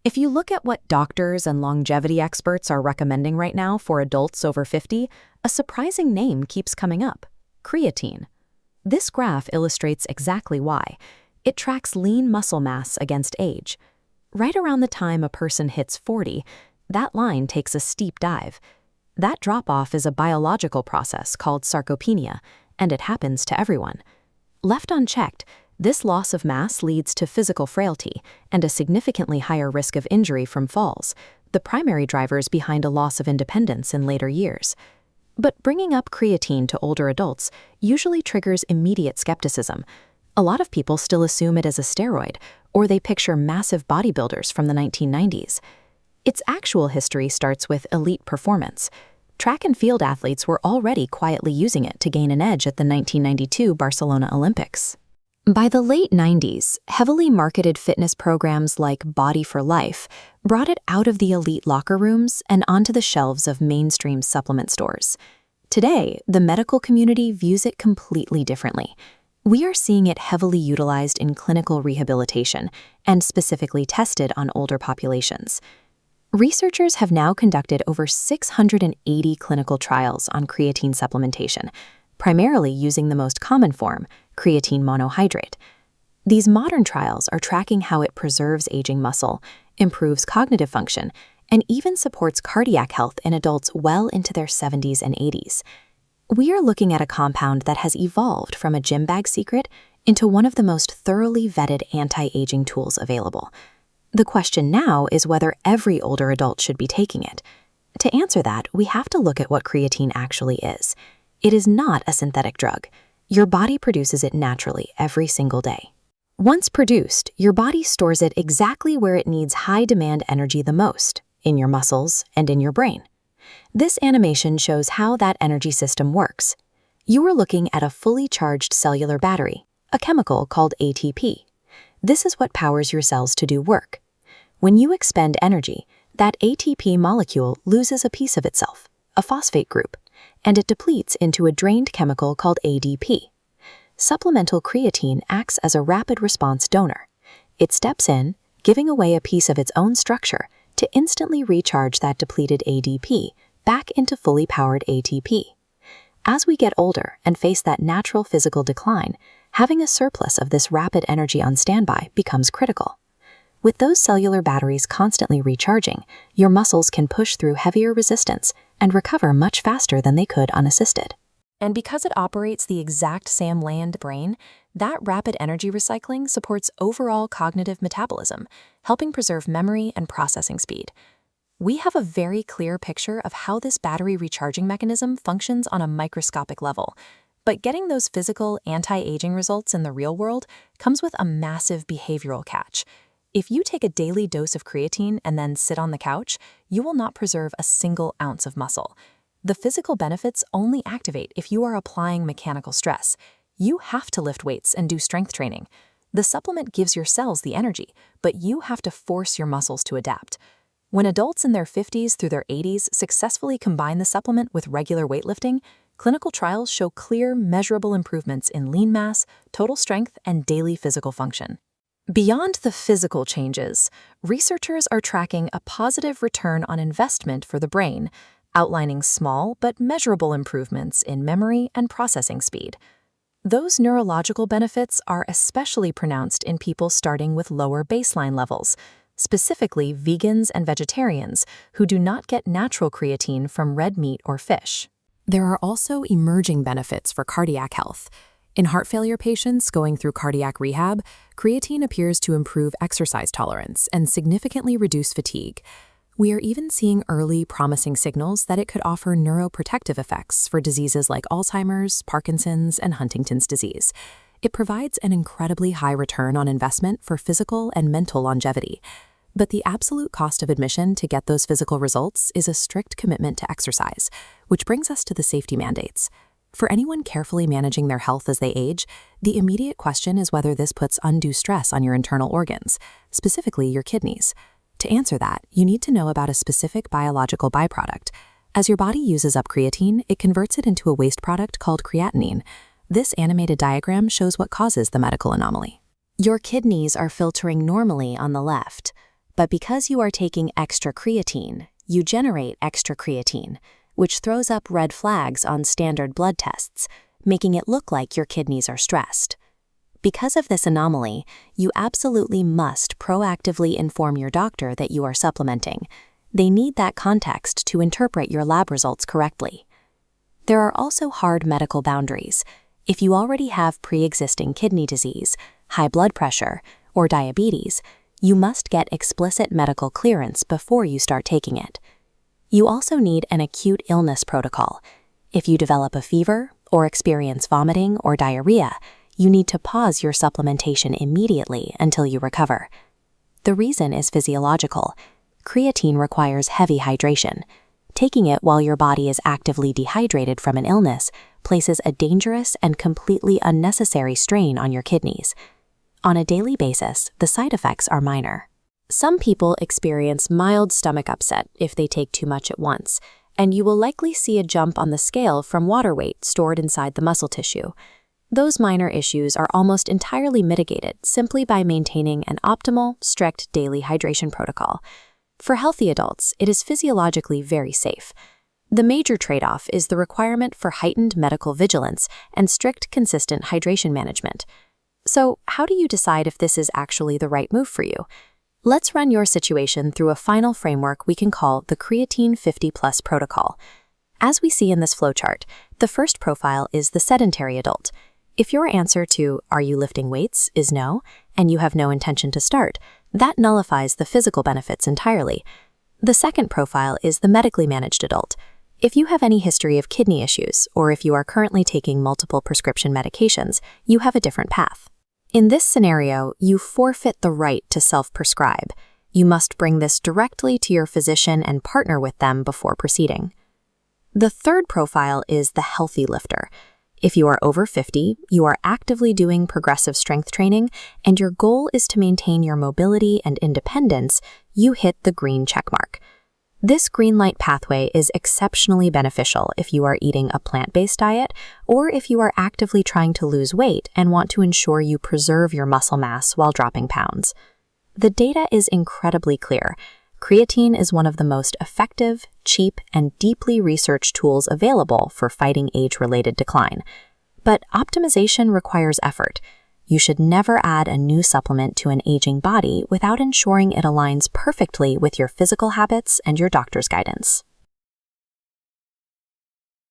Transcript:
If you look at what doctors and longevity experts are recommending right now for adults over 50, a surprising name keeps coming up: creatine. This graph illustrates exactly why. It tracks lean muscle mass against age. Right around the time a person hits 40, that line takes a steep dive. That drop-off is a biological process called sarcopenia, and it happens to everyone. Left unchecked, this loss of mass leads to physical frailty and a significantly higher risk of injury from falls, the primary drivers behind a loss of independence in later years. But bringing up creatine to older adults usually triggers immediate skepticism. A lot of people still assume it as a steroid, or they picture massive bodybuilders from the 1990s. Its actual history starts with elite performance. Track and field athletes were already quietly using it to gain an edge at the 1992 Barcelona Olympics. By the late 90s, heavily marketed fitness programs like Body for Life brought it out of the elite locker rooms and onto the shelves of mainstream supplement stores. Today, the medical community views it completely differently. We are seeing it heavily utilized in clinical rehabilitation and specifically tested on older populations. Researchers have now conducted over 680 clinical trials on creatine supplementation, primarily using the most common form, creatine monohydrate. These modern trials are tracking how it preserves aging muscle, improves cognitive function, and even supports cardiac health in adults well into their 70s and 80s. We are looking at a compound that has evolved from a gym bag secret into one of the most thoroughly vetted anti-aging tools available. The question now is whether every older adult should be taking it. To answer that, we have to look at what creatine actually is. It is not a synthetic drug. Your body produces it naturally every single day. Once produced, your body stores it exactly where it needs high-demand energy the most, in your muscles and in your brain. This animation shows how that energy system works. You are looking at a fully charged cellular battery, a chemical called ATP. This is what powers your cells to do work. When you expend energy, that ATP molecule loses a piece of itself, a phosphate group, and it depletes into a drained chemical called ADP. Supplemental creatine acts as a rapid response donor. It steps in, giving away a piece of its own structure to instantly recharge that depleted ADP back into fully powered ATP. As we get older and face that natural physical decline, having a surplus of this rapid energy on standby becomes critical. With those cellular batteries constantly recharging, your muscles can push through heavier resistance and recover much faster than they could unassisted. And because it operates the exact same way in the brain, that rapid energy recycling supports overall cognitive metabolism, helping preserve memory and processing speed. We have a very clear picture of how this battery recharging mechanism functions on a microscopic level. But getting those physical anti-aging results in the real world comes with a massive behavioral catch. If you take a daily dose of creatine and then sit on the couch, you will not preserve a single ounce of muscle. The physical benefits only activate if you are applying mechanical stress. You have to lift weights and do strength training. The supplement gives your cells the energy, but you have to force your muscles to adapt. When adults in their 50s through their 80s successfully combine the supplement with regular weightlifting, clinical trials show clear, measurable improvements in lean mass, total strength, and daily physical function. Beyond the physical changes, researchers are tracking a positive return on investment for the brain, outlining small but measurable improvements in memory and processing speed. Those neurological benefits are especially pronounced in people starting with lower baseline levels, specifically vegans and vegetarians who do not get natural creatine from red meat or fish. There are also emerging benefits for cardiac health. In heart failure patients going through cardiac rehab, creatine appears to improve exercise tolerance and significantly reduce fatigue. We are even seeing early promising signals that it could offer neuroprotective effects for diseases like Alzheimer's, Parkinson's, and Huntington's disease. It provides an incredibly high return on investment for physical and mental longevity. But the absolute cost of admission to get those physical results is a strict commitment to exercise, which brings us to the safety mandates. For anyone carefully managing their health as they age, the immediate question is whether this puts undue stress on your internal organs, specifically your kidneys. To answer that, you need to know about a specific biological byproduct. As your body uses up creatine, it converts it into a waste product called creatinine. This animated diagram shows what causes the medical anomaly. Your kidneys are filtering normally on the left. But because you are taking extra creatine, you generate extra creatine, which throws up red flags on standard blood tests, making it look like your kidneys are stressed. Because of this anomaly, you absolutely must proactively inform your doctor that you are supplementing. They need that context to interpret your lab results correctly. There are also hard medical boundaries. If you already have pre-existing kidney disease, high blood pressure, or diabetes, you must get explicit medical clearance before you start taking it. You also need an acute illness protocol. If you develop a fever or experience vomiting or diarrhea, you need to pause your supplementation immediately until you recover. The reason is physiological. Creatine requires heavy hydration. Taking it while your body is actively dehydrated from an illness places a dangerous and completely unnecessary strain on your kidneys. On a daily basis, the side effects are minor. Some people experience mild stomach upset if they take too much at once, and you will likely see a jump on the scale from water weight stored inside the muscle tissue. Those minor issues are almost entirely mitigated simply by maintaining an optimal, strict daily hydration protocol. For healthy adults, it is physiologically very safe. The major trade-off is the requirement for heightened medical vigilance and strict, consistent hydration management. So, how do you decide if this is actually the right move for you? Let's run your situation through a final framework we can call the Creatine 50+ protocol. As we see in this flowchart, the first profile is the sedentary adult. If your answer to "Are you lifting weights?" is no, and you have no intention to start, that nullifies the physical benefits entirely. The second profile is the medically managed adult. If you have any history of kidney issues, or if you are currently taking multiple prescription medications, you have a different path. In this scenario, you forfeit the right to self-prescribe. You must bring this directly to your physician and partner with them before proceeding. The third profile is the healthy lifter. If you are over 50, you are actively doing progressive strength training, and your goal is to maintain your mobility and independence, you hit the green checkmark. This green light pathway is exceptionally beneficial if you are eating a plant-based diet or if you are actively trying to lose weight and want to ensure you preserve your muscle mass while dropping pounds. The data is incredibly clear. Creatine is one of the most effective, cheap, and deeply researched tools available for fighting age-related decline. But optimization requires effort. You should never add a new supplement to an aging body without ensuring it aligns perfectly with your physical habits and your doctor's guidance.